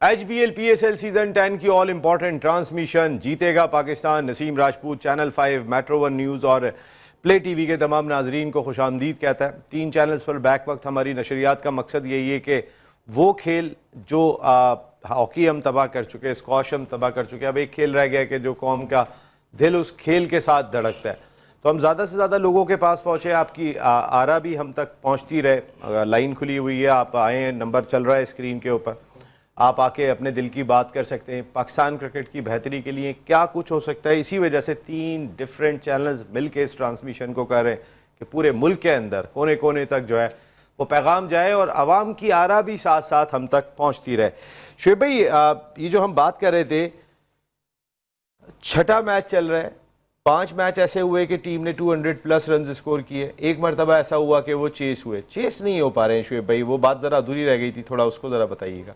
HBL PSL season 10 की all important transmission जीतेगा Pakistan. Naseem Rajput channel 5, metro 1 news और प्ले टीवी के तमाम नाजरीन को खुशामदीद कहता है। 3 चैनल्स पर बैक वक्त हमारी नशरियात का मकसद यही है कि वो खेल जो हॉकी हम तबाह कर चुके, स्क्वॉश हम तबाह कर चुके, अब एक खेल रह गया कि जो कौम का दिल उस खेल के साथ धड़कता है। तो हम ज़्यादा से ज़्यादा लोगों के पास पहुँचे, आपकी आरा भी हम तक पहुँचती रहे। लाइन खुली हुई है, आप आएँ, नंबर चल रहा है स्क्रीन के ऊपर, आप आके अपने दिल की बात कर सकते हैं। पाकिस्तान क्रिकेट की बेहतरी के लिए क्या कुछ हो सकता है, इसी वजह से 3 डिफरेंट चैनल्स मिलके इस ट्रांसमिशन को कर रहे हैं कि पूरे मुल्क के अंदर कोने कोने तक जो है वो पैगाम जाए और आवाम की आरा भी साथ साथ हम तक पहुंचती रहे। शुएब भाई, ये जो हम बात कर रहे थे, 6ठा मैच चल रहा है। 5 मैच ऐसे हुए कि टीम ने 200+ रन स्कोर किए। एक मरतबा ऐसा हुआ कि वो चेस हुए, चेस नहीं हो पा रहे हैं। शुएब भाई, वो बात ज़रा अधूरी रह गई थी, थोड़ा उसको ज़रा बताइएगा।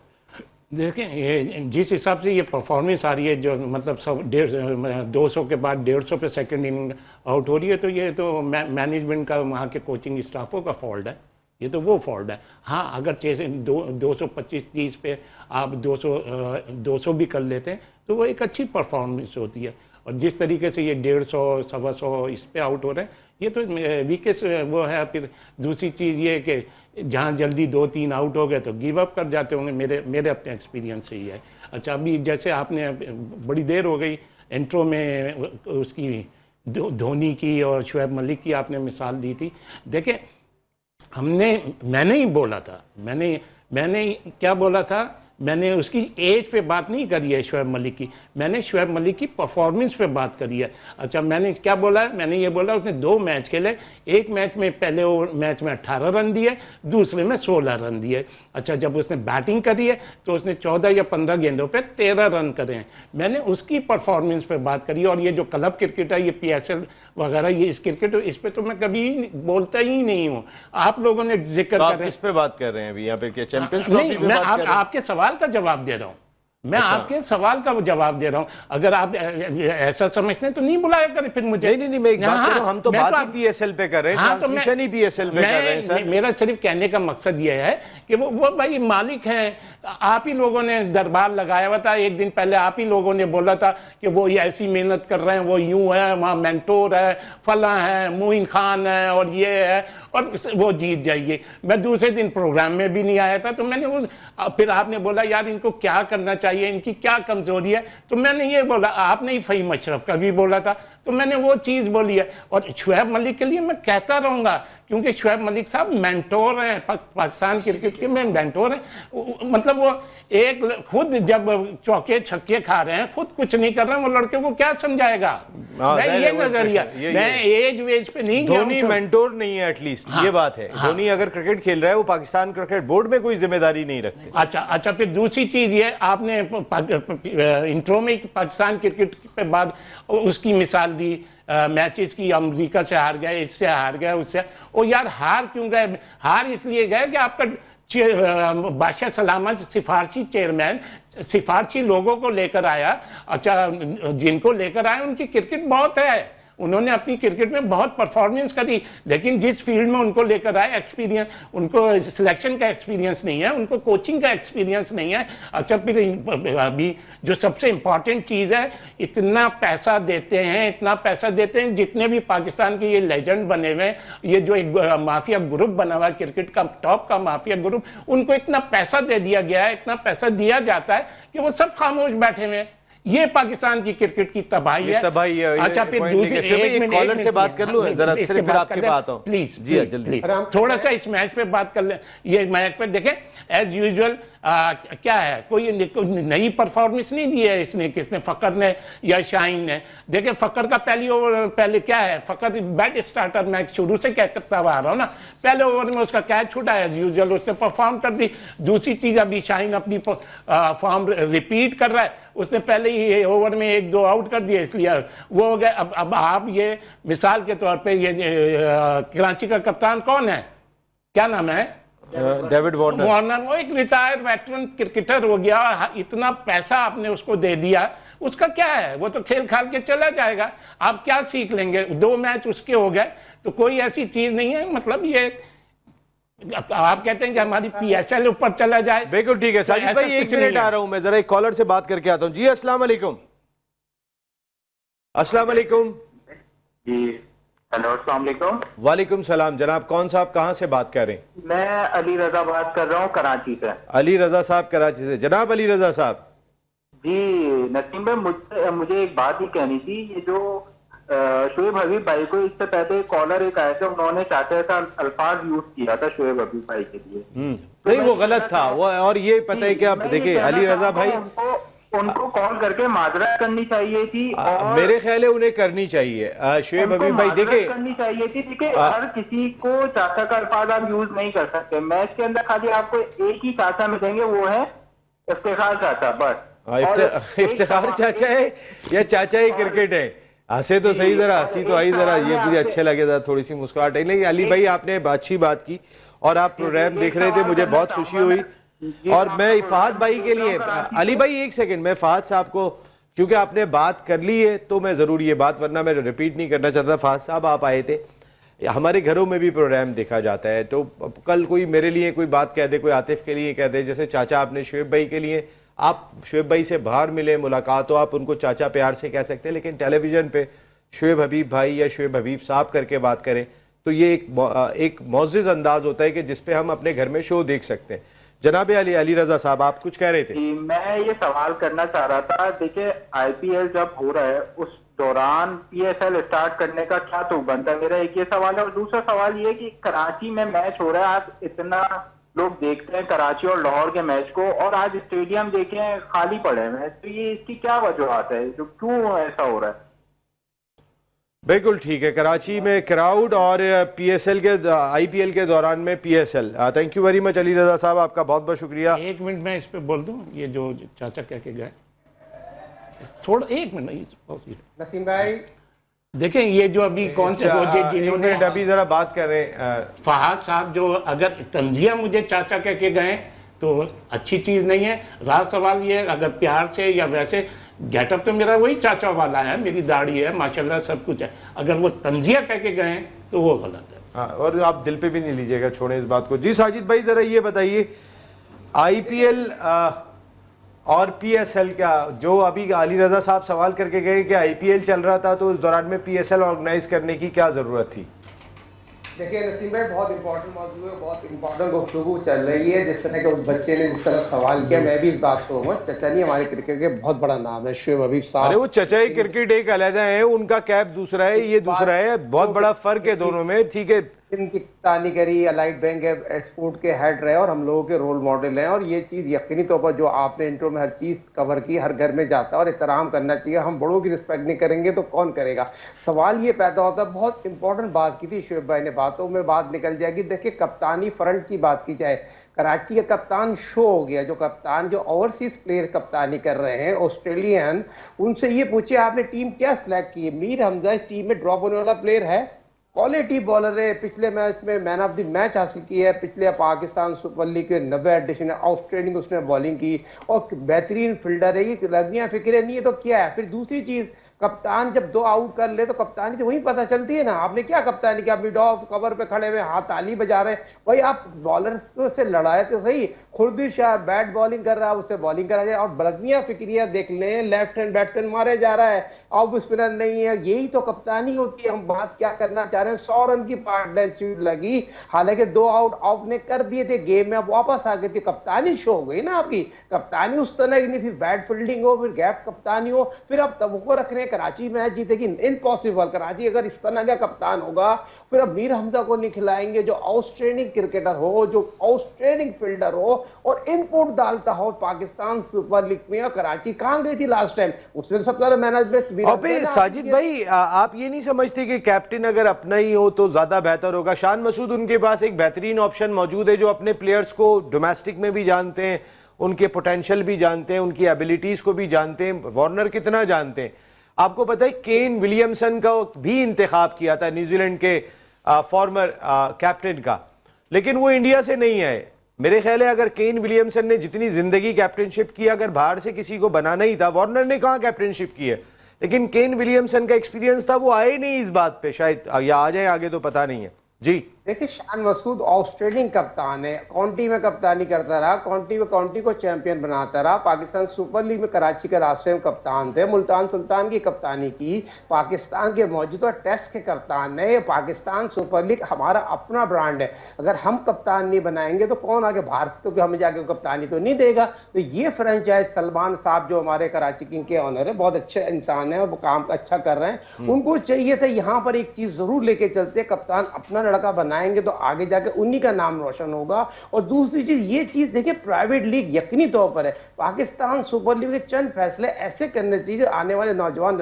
देखें, ये जिस हिसाब से ये परफॉर्मेंस आ रही है, जो मतलब 200 के बाद 150 पे सेकंड इनिंग आउट हो रही है, तो ये तो मैनेजमेंट का, वहाँ के कोचिंग स्टाफों का फॉल्ट है। ये तो वो फॉल्ट है। हाँ, अगर जैसे 225-30 पे आप 200 भी कर लेते हैं तो वो एक अच्छी परफॉर्मेंस होती है। और जिस तरीके से ये 150, 125 इस पे आउट हो रहे हैं, ये तो वीकेस्ट वो है। फिर दूसरी चीज़ ये कि जहाँ जल्दी 2-3 आउट हो गए तो गिव अप कर जाते होंगे, मेरे अपने एक्सपीरियंस से ही है। अच्छा, अभी जैसे आपने बड़ी देर हो गई इंट्रो में उसकी धोनी की और शुएब मलिक की आपने मिसाल दी थी। देखिए, मैंने ही बोला था, मैंने क्या बोला था, मैंने उसकी एज पे बात नहीं करी है शुएब मलिक की, मैंने शुएब मलिक की परफॉर्मेंस पे बात करी है। अच्छा, मैंने क्या बोला है? मैंने ये बोला उसने 2 मैच खेले, एक मैच में पहले मैच में 18 रन दिए, दूसरे में 16 रन दिए। अच्छा, जब उसने बैटिंग करी है तो उसने 14 या 15 गेंदों पे 13 रन करे हैं। मैंने उसकी परफॉर्मेंस पे बात करी। और ये जो क्लब क्रिकेट है, ये PSL वगैरह, ये इस क्रिकेट, इस पर तो मैं कभी बोलता ही नहीं हूँ। आप लोगों ने जिक्र कर रहे हैं, इस पे बात कर रहे हैं अभी यहाँ पे, चैंपियंस नहीं, मैं आपके सवाल का जवाब दे रहा हूँ। मैं आपके सवाल का जवाब दे रहा हूँ। अगर आप ऐसा समझते हैं तो नहीं बुलाया करें फिर मुझे। नहीं, मैं एक बात कर रहा हूं, हम तो बात ही PSL पे कर रहे हैं, ट्रांसमिशन ही PSL पे कर रहे हैं सर। मेरा सिर्फ कहने का मकसद ये है कि वो भाई मालिक हैं। आप ही लोगों ने दरबार लगाया हुआ था। एक दिन पहले आप ही लोगों ने बोला था कि वो ये ऐसी मेहनत कर रहे हैं, वो यूं है, वहाँ मेंटोर है, फला है, मोइन खान है, और ये है, और वो जीत जाएगी। मैं दूसरे दिन प्रोग्राम में भी नहीं आया था, तो मैंने फिर आपने बोला यार इनको क्या करना चाहिए, इनकी क्या कमजोरी है, तो मैंने ये बोला। आपने ही फ़हीम अशरफ का भी बोला था, तो मैंने वो चीज़ बोली है। और शुएब मलिक के लिए मैं कहता रहूँगा, क्योंकि शुएब मलिक साहब मेंटोर हैं, पाकिस्तान क्रिकेट के में मेंटोर हैं। मतलब वो एक खुद जब चौके छक्के खा रहे हैं, खुद कुछ नहीं कर रहे हैं, वो लड़के को क्या समझाएगा? मैं ये नजरिया, मैं एज वेज पे नहीं गया। धोनी मेंटोर नहीं है एटलीस्ट, ये बात है। धोनी अगर क्रिकेट खेल रहा है, वो पाकिस्तान क्रिकेट बोर्ड में कोई जिम्मेदारी नहीं रखते। अच्छा, फिर दूसरी चीज ये, आपने इंट्रो में पाकिस्तान क्रिकेट पे बाद उसकी मिसाल दी, मैचेस की, अमेरिका से हार गए, इससे हार गए, उससे। ओ यार, हार क्यों गए? हार इसलिए गए कि आपका बादशाह सलामत सिफारशी चेयरमैन सिफारशी लोगों को लेकर आया। अच्छा, जिनको लेकर आए उनकी क्रिकेट बहुत है, उन्होंने अपनी क्रिकेट में बहुत परफॉर्मेंस करी, लेकिन जिस फील्ड में उनको लेकर आए एक्सपीरियंस, उनको सिलेक्शन का एक्सपीरियंस नहीं है, उनको कोचिंग का एक्सपीरियंस नहीं है। अच्छा, फिर अभी जो सबसे इम्पॉर्टेंट चीज़ है, इतना पैसा देते हैं, जितने भी पाकिस्तान के ये लेजेंड बने हुए हैं, ये जो एक माफिया ग्रुप बना हुआ है क्रिकेट का, टॉप का माफिया ग्रुप, उनको इतना पैसा दे दिया गया है, इतना पैसा दिया जाता है कि वो सब खामोश बैठे हुए हैं। ये पाकिस्तान की क्रिकेट की तबाही है। अच्छा, फिर दूसरी एक कॉलर से बात कर लूं जरा, फिर आपके बात हूं। प्लीज जी जल्दी थोड़ा सा इस मैच पे बात कर ले। ये मैच पे देखें, एज यूजुअल क्या है, कोई नई परफॉर्मेंस नहीं दी है इसने, किसने, फकर ने या शाहीन ने। देखें, फकर का पहली ओवर, पहले क्या है, फकर बैट स्टार्टर, मैं शुरू से कहता आ रहा हूँ ना, पहले ओवर में उसका कैच छूटा, एज यूजुअल उसने परफॉर्म कर दी। दूसरी चीज, अभी शाहीन अपनी फॉर्म रिपीट कर रहा है, उसने पहले ही ओवर में 1-2 आउट कर दिए, इसलिए वो हो गए। अब आप ये मिसाल के तौर पे, ये कराची का कप्तान कौन है, क्या नाम है, डेविड वार्नर, वो एक रिटायर्ड वेटरन क्रिकेटर हो गया। इतना पैसा आपने उसको दे दिया, उसका क्या है, वो तो खेल खाल के चला जाएगा। आप क्या सीख लेंगे? 2 मैच उसके हो गए, तो कोई ऐसी चीज नहीं है। मतलब ये आप कहते हैं कि हमारी PSL ऊपर चला जाए। बिल्कुल ठीक है तो साजिद ऐसा भाई, एक कुछ नहीं मिनट है। आ रहा हूं मैं, जरा एक कॉलर से बात करके आता हूं। जी अस्सलाम वालेकुम। अस्सलाम वालेकुम। जी हेलो, अस्सलाम वालेकुम। वालेकुम सलाम जनाब, कौन साहब कहां से बात कर रहे हैं? मैं अली रजा बात कर रहा हूँ कराची से। अली रजा साहब कराची से। जनाब अली रजा साहब, जी नसीम भाई, मुझे एक बात ही कहनी थी। ये जो शोएब हबीब भाई को इससे पहले कॉलर एक आया था, उन्होंने चाचा का अल्फाज यूज किया था शोएब हबीब भाई के लिए। तो नहीं मैं वो ये गलत कहना था वो, और ये पता है क्या, मैं ये देखिए कहना अली रजा चाहता भाई, हूं, उनको कॉल करके माजरत करनी चाहिए थी और मेरे ख्याल है उन्हें करनी चाहिए। शोएब उनको हबीब भाई माजरत देखिए, करनी चाहिए थी। देखिए हर किसी को चाचा का अल्फाज आप यूज नहीं कर सकते। मैच के अंदर खाली आपको एक ही चाचा मिलेंगे, वो है इफ्तिखार चाचा, बस। और इफ्तिखार चाचा है या चाचा ही क्रिकेट है? हंसे तो सही, जरा हंसी तो आई, जरा ये मुझे अच्छे लगे, जरा थोड़ी सी मुस्कुराहट आई। लेकिन अली भाई आपने अच्छी बात की और आप प्रोग्राम देख रहे थे, मुझे बहुत खुशी हुई। और मैं फहद भाई के लिए, अली भाई एक सेकंड, मैं फहद साहब को, क्योंकि आपने बात कर ली है तो मैं ज़रूर ये बात, वरना मैं रिपीट नहीं करना चाहता। फहद साहब आप आए थे, हमारे घरों में भी प्रोग्राम देखा जाता है, तो कल कोई मेरे लिए कोई बात कह दे, कोई आतिफ के लिए कह दे, जैसे चाचा आपने शोएब भाई के लिए, आप शोएब भाई से बाहर मिले, मुलाकात हो, आप उनको चाचा प्यार से कह सकते हैं, लेकिन टेलीविज़न पे शोएब हबीब भाई या शोएब हबीब साहब करके बात करें तो ये एक मौज़िज़ अंदाज होता है कि जिसपे हम अपने घर में शो देख सकते हैं। जनाब अली रजा साहब, आप कुछ कह रहे थे? जी, मैं ये सवाल करना चाह रहा था। देखिए IPL जब हो रहा है उस दौरान PSL स्टार्ट करने का क्या तो बनता है, मेरा एक ये सवाल है। और दूसरा सवाल ये कि कराची में मैच हो रहा है, आज इतना लोग देखते हैं कराची और लाहौर के मैच को, और आज स्टेडियम देखें खाली पड़े हैं मैच, तो ये इसकी क्या वजूहत है, जो क्यों ऐसा हो रहा है? बिल्कुल ठीक है, कराची में क्राउड और PSL के IPL के दौरान में PSL। Thank you very much Ali Raza साहब, आपका बहुत बहुत शुक्रिया। एक मिनट मैं इस पे बोल दूं, ये जो चाचा कह के गए, थोड़ा एक मिनट नसीम भाई, देखें ये जो अभी कौन से वो जिन्होंने अभी जरा बात कर रहे हैं, फहद साहब जो अगर तंजिया मुझे चाचा कह के गए तो अच्छी चीज़ नहीं है। रहा सवाल ये, अगर प्यार से या वैसे, गेटअप तो मेरा वही चाचा वाला है, मेरी दाढ़ी है माशाल्लाह सब कुछ है, अगर वो तंजिया कह के गए तो वो गलत है। हाँ, और आप दिल पे भी नहीं लीजिएगा, छोड़ें इस बात को। जी साजिद भाई जरा ये बताइए, IPL और PSL का जो अभी अली रजा साहब सवाल करके गए कि IPL चल रहा था तो उस दौरान में PSL ऑर्गेनाइज करने की क्या ज़रूरत थी? देखिए नसीम भाई, बहुत इंपॉर्टेंट मौजूद है, बहुत इंपॉर्टेंट गुफ्तगू चल रही है। जिस तरह के उस बच्चे ने जिस तरह सवाल किया, मैं भी इस बात को हूँ, चचा नहीं, हमारे क्रिकेट के बहुत बड़ा नाम है शोएब हबीब साहब। अरे वो चचा ही क्रिकेट एक अलग है, उनका कैप दूसरा है, ये दूसरा है, बहुत बड़ा फर्क है दोनों में, ठीक है। इनकी कप्तानी करी, अलाइड बैंक एक्सपोर्ट के हेड रहे और हम लोगों के रोल मॉडल हैं। और ये चीज़ यकीनी तौर पर जो आपने इंट्रो में हर चीज़ कवर की, हर घर में जाता है और एहतराम करना चाहिए। हम बड़ों की रिस्पेक्ट नहीं करेंगे तो कौन करेगा? सवाल ये पैदा होता है, बहुत इंपॉर्टेंट बात की थी शोएब भाई ने, बातों में बात निकल जाएगी। देखिए कप्तानी फ्रंट की बात की जाए, कराची का कप्तान शो हो गया, जो कप्तान जो ओवरसीज प्लेयर कप्तानी कर रहे हैं ऑस्ट्रेलियन, उनसे ये पूछिए आपने टीम क्या सिलेक्ट की है? मीर हमजा इस टीम में ड्रॉप होने वाला प्लेयर है? क्वालिटी बॉलर है, पिछले मैच में मैन ऑफ द मैच हासिल की है, पिछले पाकिस्तान सुपर लीग के 90 एडिशन है, आउटस्टैंडिंग उसने बॉलिंग की और बेहतरीन फील्डर है। ये लगनियां फिक्र नहीं है तो क्या है? फिर दूसरी चीज, कप्तान जब 2 आउट कर ले तो कप्तानी तो वही पता चलती है ना। आपने क्या कप्तानी किया? मिड ऑफ कवर पे खड़े हुए हाथ ताली बजा रहे हैं, भाई आप बॉलर से लड़ाए तो सही। खुर्दी शाह बैट बॉलिंग कर रहा है, उससे बॉलिंग करा जाए। और बलगमिया फिक्रिया देख लें, लेफ्ट हैंड बैट्समैन मारे जा रहा है, ऑफ स्पिनर नहीं है, यही तो कप्तानी होती है। हम बात क्या करना चाह रहे हैं, 100 रन की पार्टनरशिप लगी, हालांकि 2 आउट ऑफ ने कर दिए थे, गेम में अब वापस आ गई थी, कप्तानी शो हो गई ना आपकी। कप्तानी उस तरह की नहीं, फिर बैट फील्डिंग हो, फिर गैप कप्तानी हो, फिर अब तवक्को रख रहे हैं कराची मैच जीतेगी, इम्पॉसिबल। कराची अगर इस तरह का कप्तान होगा, फिर अब मीर हमजा को नहीं खिलाएंगे जो आउटस्टैंडिंग क्रिकेटर हो, जो आउटस्टैंडिंग फील्डर हो और इनपुट डालता हो। पाकिस्तान सुपर लीग में और कराची कहां गई थी लास्ट टाइम? उसमें सबसे ज्यादा मैनेजमेंट। अबे साजिद भाई, आप ये नहीं समझते कि कैप्टन अगर अपना ही हो तो ज्यादा बेहतर होगा? शान मसूद उनके पास एक बेहतरीन ऑप्शन मौजूद है, जो अपने प्लेयर्स को डोमेस्टिक में भी जानते हैं, उनके पोटेंशियल भी जानते हैं, उनकी एबिलिटीज को भी जानते हैं। वार्नर कितना जानते हैं आपको पता है? केन विलियमसन का भी इंतखाब किया था न्यूजीलैंड के फॉर्मर कैप्टन का, लेकिन वो इंडिया से नहीं आए। मेरे ख्याल है अगर केन विलियमसन ने जितनी जिंदगी कैप्टनशिप की, अगर बाहर से किसी को बनाना ही था, वार्नर ने कहाँ कैप्टनशिप की है, लेकिन केन विलियमसन का एक्सपीरियंस था, वो आए नहीं इस बात पे, शायद या आ जाए आगे तो पता नहीं है। जी देखिए शान मसूद आउटस्टैंडिंग कप्तान है, काउंटी में कप्तानी करता रहा, काउंटी में काउंटी को चैंपियन बनाता रहा, पाकिस्तान सुपर लीग में कराची के राष्ट्रीय कप्तान थे, मुल्तान सुल्तान की कप्तानी की, पाकिस्तान के मौजूदा टेस्ट के कप्तान ने। ये पाकिस्तान सुपर लीग हमारा अपना ब्रांड है, अगर हम कप्तान नहीं बनाएंगे तो कौन आगे भारत को हमें जाके कप्तानी तो नहीं देगा। तो ये फ्रेंचाइज सलमान साहब जो हमारे कराची किंग के ऑनर है, बहुत अच्छे इंसान है और वो काम अच्छा कर रहे हैं, उनको चाहिए था यहाँ पर एक चीज जरूर लेके चलते, कप्तान अपना लड़का बनाएंगे तो आगे जाके उन्हीं का नाम रोशन होगा। और दूसरी चीज ये चीज देखिए, प्राइवेट लीग यकीनी तौर पर है, पाकिस्तान सुपर लीग के चंद फैसले ऐसे करने चाहिए आने वाले नौजवान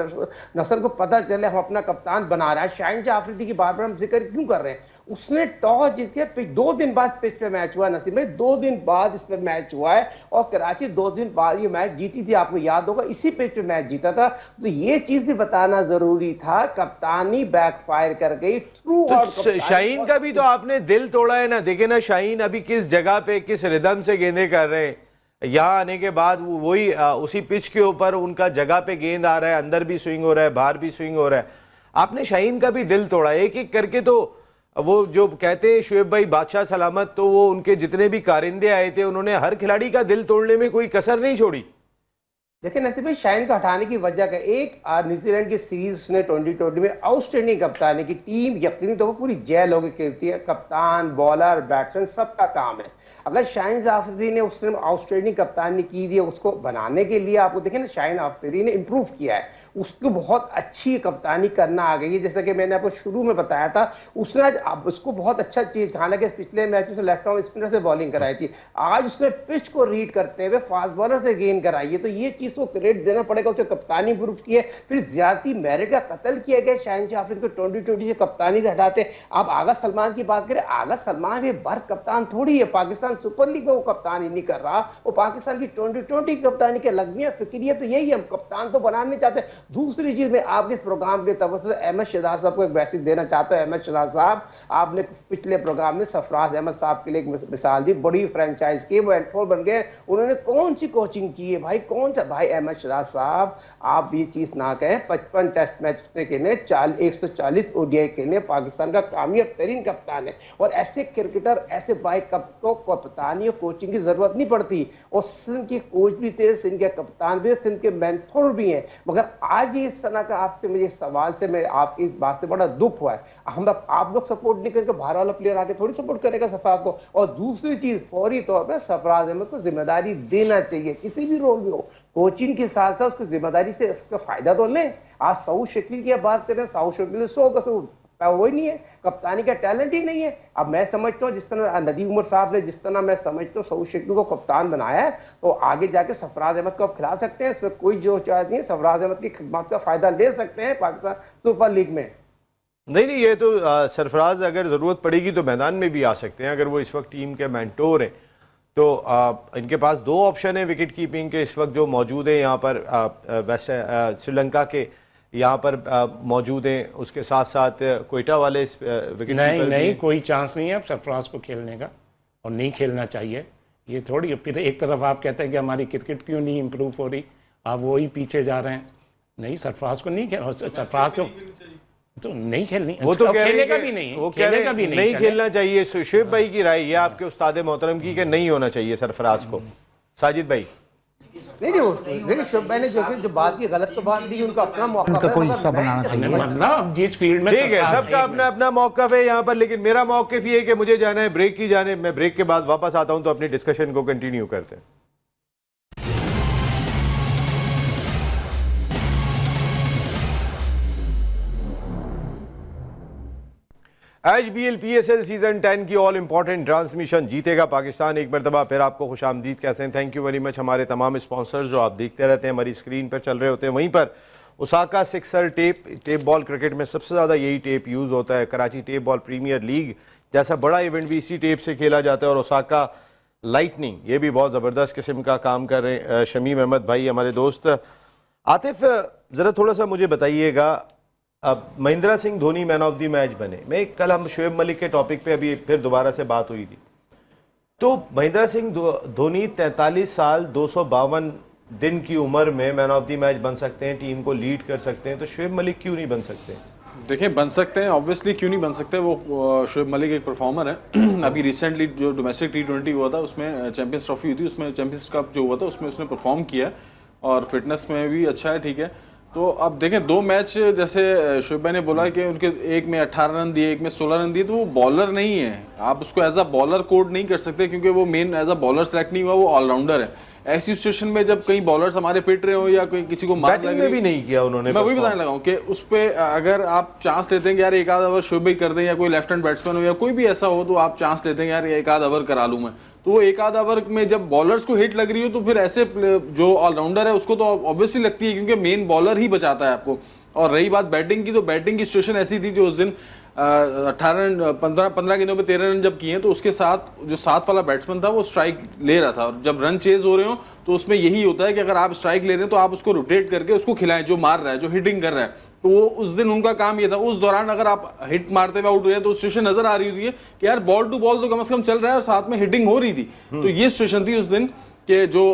नस्ल को पता चले हम अपना कप्तान बना रहे हैं। शाहीन शाह अफरीदी की बार बार हम जिक्र क्यों कर रहे हैं, उसने टॉस जीत के 2 दिन बाद पिच पे मैच हुआ, नसीब भाई 2 दिन बाद इस पे मैच हुआ है, और कराची 2 दिन बाद ये मैच जीती थी, आपको याद होगा इसी पिच पे मैच जीता था। तो ये चीज भी बताना जरूरी था, कप्तानी बैकफायर कर गई थ्रू तो शाहीन का भी तो आपने दिल तोड़ा है ना। देखे ना शाहीन अभी किस जगह पे किस रिदम से गेंदें कर रहे हैं, यहाँ आने के बाद वही उसी पिच के ऊपर उनका जगह पे गेंद आ रहा है, अंदर भी स्विंग हो रहा है, बाहर भी स्विंग हो रहा है। आपने शाहीन का भी दिल तोड़ा, एक एक करके। तो वो जो कहते हैं शुएब भाई बादशाह सलामत, तो वो उनके जितने भी कारिंदे आए थे उन्होंने हर खिलाड़ी का दिल तोड़ने में कोई कसर नहीं छोड़ी। देखिए नसीब भाई, शाहीन को हटाने की वजह का एक, न्यूजीलैंड की सीरीज उसने 2020 में आउटस्टैंडिंग कप्तानी की, टीम यकीनी तौर पर पूरी जय लोग खेलती है, कप्तान बॉलर बैट्समैन सबका काम है। अगर शाहीन शाह अफरीदी ने उसने आउटस्टैंडिंग कप्तानी की थी, उसको बनाने के लिए आपको देखें ना, शाहीन अफरीदी ने इंप्रूव किया है, उसको बहुत अच्छी कप्तानी करना आ गई है। जैसा कि मैंने आपको शुरू में बताया था, उसने आज उसको बहुत अच्छा चीज, हालांकि पिछले मैच में लेफ्ट आर्म स्पिनर से बॉलिंग कराई थी, आज उसने पिच को रीड करते हुए फास्ट बॉलर से गेंद कराई है, तो ये चीज को क्रेडिट देना पड़ेगा, उसे कप्तानी इंप्रूव की है। फिर ज्यादा मेरिट का कत्ल किया गया शाहीन शाह अफरीदी को 2020 से कप्तानी से हटाते। अब आगा सलमान की बात करें, आगा सलमान ये बर्फ कप्तान थोड़ी है, पाकिस्तान सुपर लीग में वो कप्तानी नहीं कर रहा, वो पाकिस्तान की 2020 कप्तानी के लगमिया फिक्रिया तो यही है, हम कप्तान तो बनाना नहीं चाहते। दूसरी चीज में आपके इस प्रोग्राम के तवज्जो से अहमद शहजाद साहब को एक मैसेज देना चाहता हूं। अहमद शहजाद साहब, आपने पिछले प्रोग्राम में सरफराज अहमद साहब के लिए एक मिसाल दी, बड़ी फ्रेंचाइज की, वो एंड बन गए, उन्होंने कौन सी कोचिंग की है भाई, कौन सा भाई। अहमद शहजाद साहब आप ये चीज ना कहें, 55 टेस्ट मैच खेले, 140 ओडीआई खेले, पाकिस्तान का कामयाब तरीन कप्तान है, और ऐसे क्रिकेटर ऐसे भाई को कप्तानी और कोचिंग की जरूरत नहीं पड़ती। और सिंध के कोच भी थे, सिंध के कप्तान भी, सिंध के मेंटोर भी हैं, मगर आज ये इस तरह का आपसे मुझे सवाल से मैं आपकी इस बात से बड़ा दुख हुआ है। हम आप लोग सपोर्ट नहीं करके बाहर वाला प्लेयर आके थोड़ी सपोर्ट करेगा सरफराज को। और दूसरी चीज फौरी तौर पर सरफराज अहमद को जिम्मेदारी देना चाहिए, किसी भी रोल में हो, कोचिंग के साथ साथ उसको जिम्मेदारी से उसका फायदा तो लें। आज सऊद शकील की बात करें, सऊद शकील 100 कसूर, वही नहीं है, कप्तानी का टैलेंट ही नहीं है। अब मैं समझता हूँ जिस तरह नदीम उमर साहब ने, जिस तरह मैं समझता हूँ सऊद शकील को कप्तान बनाया है, तो आगे जाके सरफराज अहमद को आप खिला सकते हैं, इसमें कोई जो चाहती नहीं है, सरफराज अहमद की खिदमत का फायदा ले सकते हैं पाकिस्तान सुपर लीग में। नहीं, ये तो सरफराज अगर ज़रूरत पड़ेगी तो मैदान में भी आ सकते हैं, अगर वो इस वक्त टीम के मेंटोर हैं। तो इनके पास 2 ऑप्शन है विकेट कीपिंग के इस वक्त जो मौजूद हैं यहाँ पर, वेस्ट श्रीलंका के यहाँ पर मौजूद हैं, उसके साथ साथ कोयटा वाले विकेट नहीं कोई चांस नहीं है अब सरफराज को खेलने का, और नहीं खेलना चाहिए। ये थोड़ी फिर एक तरफ आप कहते हैं कि हमारी क्रिकेट क्यों नहीं इम्प्रूव हो रही, आप वही पीछे जा रहे हैं। नहीं, सरफराज को नहीं खेल, सरफराज तो नहीं खेलनी, वो तो खेलेगा भी नहीं, वो खेलेगा भी नहीं खेलना चाहिए। शुएब भाई की राय ये आपके उस्ताद मोहतरम की कि नहीं होना चाहिए सरफराज को। साजिद भाई नहीं, शुएब भाई ने जो बात की गलत तो बात दी, उनका अपना मौका का कोई हिस्सा बनाना चाहिए, मतलब जिस फील्ड में ठीक है, सबका अपना अपना मौक़िफ़ है यहाँ पर, लेकिन मेरा मौक़िफ़ ये है कि मुझे जाना है ब्रेक की जाने। मैं ब्रेक के बाद वापस आता हूँ तो अपनी डिस्कशन को कंटिन्यू करते हैं। HBL PSL सीजन 10 की ऑल इंपॉर्टेंट ट्रांसमिशन जीतेगा पाकिस्तान। एक मरतबा फिर आपको खुशामदीद कहते हैं, थैंक यू वेरी मच। हमारे तमाम स्पॉन्सर्स जो आप देखते रहते हैं, हमारी स्क्रीन पर चल रहे होते हैं, वहीं पर Osaka sixer tape ball cricket में सबसे ज़्यादा यही टेप यूज़ होता है। Karachi tape ball premier league जैसा बड़ा इवेंट भी इसी टेप से खेला जाता है, और ओसाका लाइटनिंग ये भी बहुत ज़बरदस्त किस्म का काम कर रहे हैं। शमीम अहमद भाई हमारे दोस्त। आतिफ ज़रा थोड़ा सा मुझे बताइएगा, अब Mahendra Singh Dhoni man of the match बने। मैं कल हम शुएब मलिक के टॉपिक पे अभी फिर दोबारा से बात हुई थी, तो महेंद्र सिंह धोनी 43 साल 252 दिन की उम्र में मैन ऑफ द मैच बन सकते हैं, टीम को लीड कर सकते हैं, तो शुएब मलिक क्यों नहीं बन सकते? देखिए बन सकते हैं, ऑब्वियसली क्यों नहीं बन सकते। वो शोएब मलिक एक परफॉर्मर है। अभी रिसेंटली जो डोमेस्टिक T20 हुआ था उसमें चैंपियंस ट्रॉफी हुई थी, उसमें चैंपियंस कप जो हुआ था उसमें उसने परफॉर्म किया और फिटनेस में भी अच्छा है, ठीक है। तो अब देखें 2 मैच जैसे शोएब भाई ने बोला कि उनके एक में 18 रन दिए, एक में 16 रन दिए, तो वो बॉलर नहीं है, आप उसको एज अ बॉलर कोड नहीं कर सकते क्योंकि वो main as a bowler select नहीं हुआ, वो ऑलराउंडर है। ऐसी सिचुएशन में जब कई बॉलर्स हमारे पिट रहे हो या कोई किसी को मार बैटिंग में भी नहीं किया उन्होंने, मैं वही बताने लगा हूं कि उस पे अगर आप चांस लेते हैं कि यार एक आध ओवर शोएब भाई कर दें या कोई लेफ्ट हैंड बैट्समैन हो या कोई भी ऐसा हो, तो आप चांस लेते हैं यार एक आध ओवर करा लूं मैं, तो वो एक आध ओवर में जब बॉलर्स को हिट लग रही हो तो फिर ऐसे जो ऑलराउंडर है उसको तो ऑब्वियसली लगती है क्योंकि मेन बॉलर ही बचाता है आपको। और रही बात बैटिंग की, तो बैटिंग की सिचुएशन ऐसी थी जो उस दिन 15 गेंदों पे 13 रन जब किए तो उसके साथ जो 7 वाला बैट्समैन था वो स्ट्राइक ले रहा था, और जब रन चेज हो रहे हो तो उसमें यही होता है कि अगर आप स्ट्राइक ले रहे हैं तो आप उसको रोटेट करके उसको खिलाएं जो मार रहा है, जो हिटिंग कर रहा है। तो वो उस दिन उनका काम ये था, उस दौरान अगर आप हिट मारते हुए आउट हो रहे हैं तो सिचुएशन नजर आ रही होती है कि यार बॉल टू बॉल तो कम से कम चल रहा है और साथ में हिटिंग हो रही थी। तो ये सिचुएशन थी उस दिन कि जो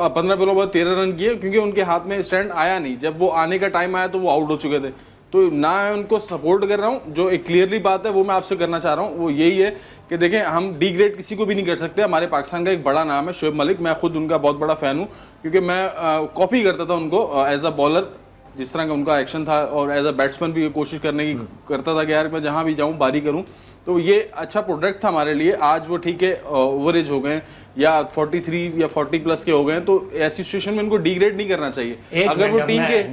15 बॉलों पर 13 रन किए, क्योंकि उनके हाथ में स्टैंड आया नहीं, जब वो आने का टाइम आया तो वो आउट हो चुके थे। तो ना मैं उनको सपोर्ट कर रहा हूँ, जो एक क्लियरली बात है वो मैं आपसे करना चाह रहा हूँ वो यही है कि देखें हम डिग्रेड किसी को भी नहीं कर सकते। हमारे पाकिस्तान का एक बड़ा नाम है शोएब मलिक, मैं खुद उनका बहुत बड़ा फैन हूँ क्योंकि मैं कॉपी करता था उनको एज अ बॉलर, जिस तरह का उनका एक्शन था, और एज अ बैट्समैन भी कोशिश करने की करता था कि यार मैं जहाँ भी जाऊँ बारी करूँ। तो ये अच्छा प्रोडक्ट था हमारे लिए। आज वो ठीक है ओवरेज हो गए या 43 या 40 प्लस के हो गए, तो ऐसी सिचुएशन में उनको डिग्रेड नहीं करना चाहिए। अगर वो टीम के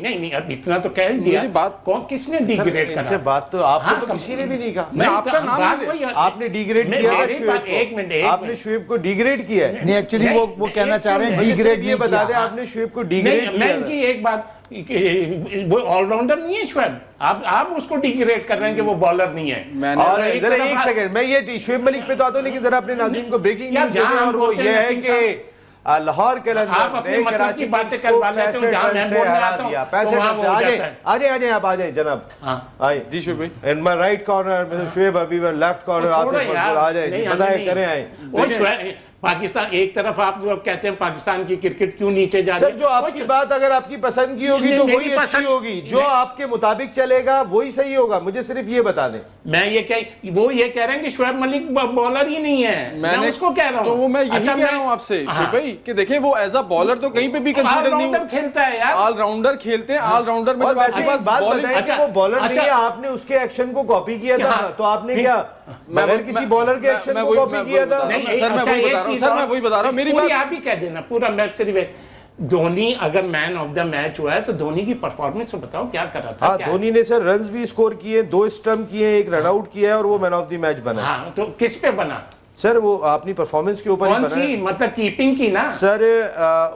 नहीं अब इतना तो कह दिया, बात कौन किसने डिग्रेड करा? इनसे बात तो आपको तो किसी ने भी नहीं कहा। मैं आपका नाम आपने डिग्रेड किया है शोएब को, एक मिनट आपने शोएब को डिग्रेड किया है। नहीं एक्चुअली वो कहना चाह रहे हैं डिग्रेड ये बता दें आपने शोएब को डिग्रेड किया। मैं इनकी एक बात, वो ऑलराउंडर नहीं है शोएब, आप उसको डिग्रेड कर रहे हैं कि वो बॉलर नहीं है। और जरा एक सेकंड, मैं ये शोएब मलिक पे तो आता हूं, लेकिन जरा अपने नाज़रीन को ब्रेकिंग न्यूज़ दें, और वो ये है कि लाहौर के आप अपनी कराची की बातें करवा लेते हो, जहां मैं बोलने आता हूं तो वहां वो हो जाता है। आ जाए आप आ जाए जनाब। आए जी शोएब भाई, in my right corner mister Shoaib Habib, left corner Atif आ जाए, बताएं करें आए। पाकिस्तान एक तरफ आप जो कहते हैं पाकिस्तान की क्रिकेट क्यों नीचे जा रही है, सर जो आपकी बात अगर आपकी पसंद की होगी तो वही अच्छी होगी, जो आपके मुताबिक चलेगा वही सही होगा। मुझे सिर्फ ये बता दें, मैं ये वो ये कह रहे हैं कि शोएब मलिक बॉलर ही नहीं है, मैं उसको कह रहा हूं। तो वो मैं यही कह रहा हूं आपसे शोएब भाई कि देखें वो एज अ बॉलर तो कहीं पे भी कंसीडर नहीं ऑलराउंडर खेलता है यार, ऑलराउंडर खेलते हैं। ऑलराउंडर में और वैसे एक बात बताएं कि वो बॉलर नहीं है, आपने उसके एक्शन को कॉपी किया था, तो आपने क्या बगैर किसी बॉलर के एक्शन को कॉपी किया था? सर मैं वही बता रहा हूं, मेरी बात आप भी कह देना पूरा मैच सिर्फ धोनी अगर मैन ऑफ द मैच हुआ है तो धोनी की परफॉर्मेंस तो बताओ क्या कर रहा था। हाँ, धोनी ने सर रन्स भी स्कोर किए, 2 स्टंप किए, 1 रन आउट किया है और वो मैन ऑफ द मैच बना। हाँ, तो किस पे बना सर? वो अपनी परफॉर्मेंस के ऊपर ही बना है। मतलब कीपिंग की ना सर।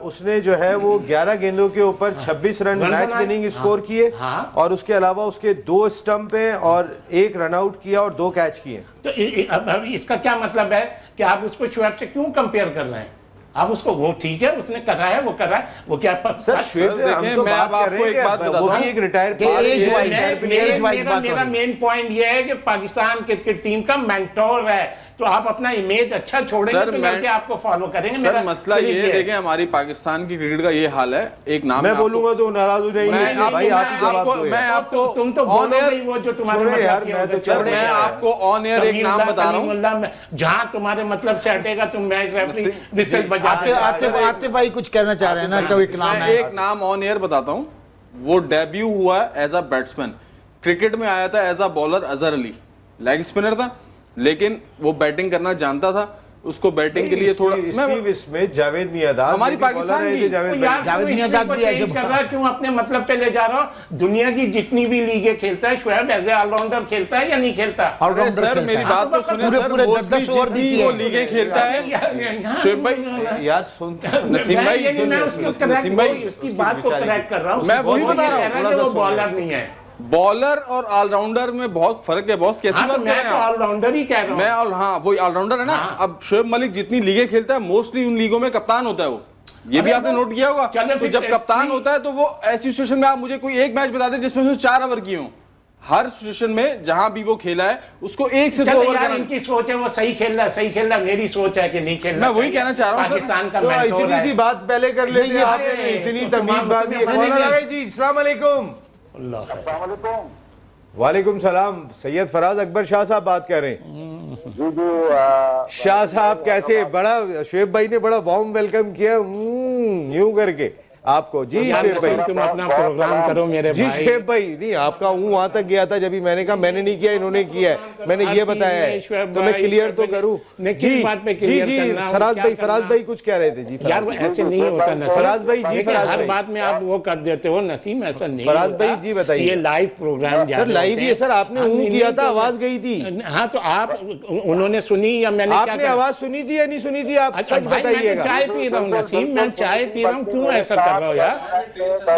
उसने जो है वो 11 गेंदों के ऊपर 26 रन मैच विनिंग स्कोर किए, और उसके अलावा उसके 2 स्टंप हैं और 1 रन आउट किया और 2 कैच किए। तो अब इसका क्या मतलब है कि आप उसको शोएब से क्यों कंपेयर कर रहे हैं? आप उसको, वो ठीक है उसने करा है, वो कर रहा है, वो क्या सर शोएब हम तो बात कर रहे हैं कि वो भी एक रिटायर मेरा मेन पॉइंट ये है कि पाकिस्तान क्रिकेट टीम का मेंटोर है, तो आप अपना इमेज अच्छा छोड़ेंगे तो लड़के आपको फॉलो करेंगे। सर मसला ये है, देखें हमारी पाकिस्तान की क्रिकेट का ये हाल है, एक नाम मैं बोलूंगा तो नाराज हो जाएंगे भाई, आप ही जवाब दो। मैं आपको तुम तो ऑन एयर वो जो तुम्हारे यार, मैं आपको ऑन एयर एक नाम बता रहा हूं, जहां तुम्हारे मतलब से हटेगा तुम मैच रेफरी विसल बजा। आते भाई कुछ कहना चाह रहे हैं ना, कोई नाम है? एक नाम ऑन एयर बताता हूं, वो डेब्यू हुआ एज अ बैट्समैन, क्रिकेट में आया था as a bowler. Azhar Ali leg spinner था, लेकिन वो बैटिंग करना जानता था, उसको बैटिंग के लिए थोड़ा इसमें जावेद मियांदाद हमारी पाकिस्तान की जावेद मियांदाद भी ऐसे कर रहा है, क्यों अपने मतलब पे ले जा रहा हूं? दुनिया की जितनी भी लीगें खेलता है शोएब एज ए ऑलराउंडर खेलता है या नहीं खेलता? सर मेरी बात तो सुनिए, पूरे 10 ओवर भी वो लीगें खेलता है शोएब भाई। यार सुनते नसीम भाई, नसीम भाई उसकी बात को करेक्ट कर रहा हूं, मैं वही बता रहा हूं, वो बॉलर नहीं है। बॉलर और ऑलराउंडर में बहुत फर्क है बॉस। कैसी बात कर रहे हैं? मैं ऑलराउंडर ही कह रहा हूं। मैं हाँ वही ऑलराउंडर है ना। अब शोएब मलिक जितनी लीगें खेलता है मोस्टली उन लीगों में कप्तान होता है वो, ये भी आपने नोट किया होगा। तो जब कप्तान होता है तो वो ऐसी सिचुएशन में, आप मुझे कोई एक मैच बता दें जिसमें उसने 4 ओवर किए हों, हर सिचुएशन में जहां भी वो खेला है उसको 1 से 2 ओवर करना। इनकी सोच है वो सही खेल रहा है, मेरी सोच है कि नहीं खेल रहा। मैं वही कहना चाह रहा हूं, पाकिस्तान का तो इतनी सी बात पहले कर लेते, आपने इतनी तमीम बात दी। जी अस्सलाम वालेकुम। अल्लाह खैर। अस्सलाम वालेकुम। वालेकुम सलाम, सैयद फराज अकबर शाह साहब बात कर रहे हैं। जी जी शाह साहब कैसे, बड़ा शुएब भाई ने बड़ा वार्म वेलकम किया यूं करके आपको। जी यार शुएब नसीम, भाई, तुम अपना प्रोग्राम करो मेरे जी भाई। शुएब भाई, नहीं आपका वहां तक गया था जब मैंने कहा मैंने नहीं किया इन्होंने किया है, मैंने ये बताया है, तो मैं क्लियर तो करूं। जी जी जी फराज भाई, फराज भाई कुछ कह रहे थे। जी यार वो ऐसे नहीं होता नसीम, फराज भाई, जी देखिए, फराज हर भाई। बात में आप वो कर देते हो नसीम, ऐसा नहीं फराज होता। भाई, जी बताइए। ये लाइव प्रोग्राम जा सर रहे लाइव होते ही है हैं। सर, आपने हाँ, ऊँ नहीं, किया नहीं, था, तो- आवाज गई थी। हाँ तो आप उन्होंने सुनी या मैंने क्या आपने करा? आवाज सुनी थी या नहीं सुनी थी, आप अच्छा सच भाई, मैं तो बताइएगा। चाय पी रहा हूँ नसीम, मैं चाय पी रहा हूँ, क्यों ऐसा कर रहा हो यार?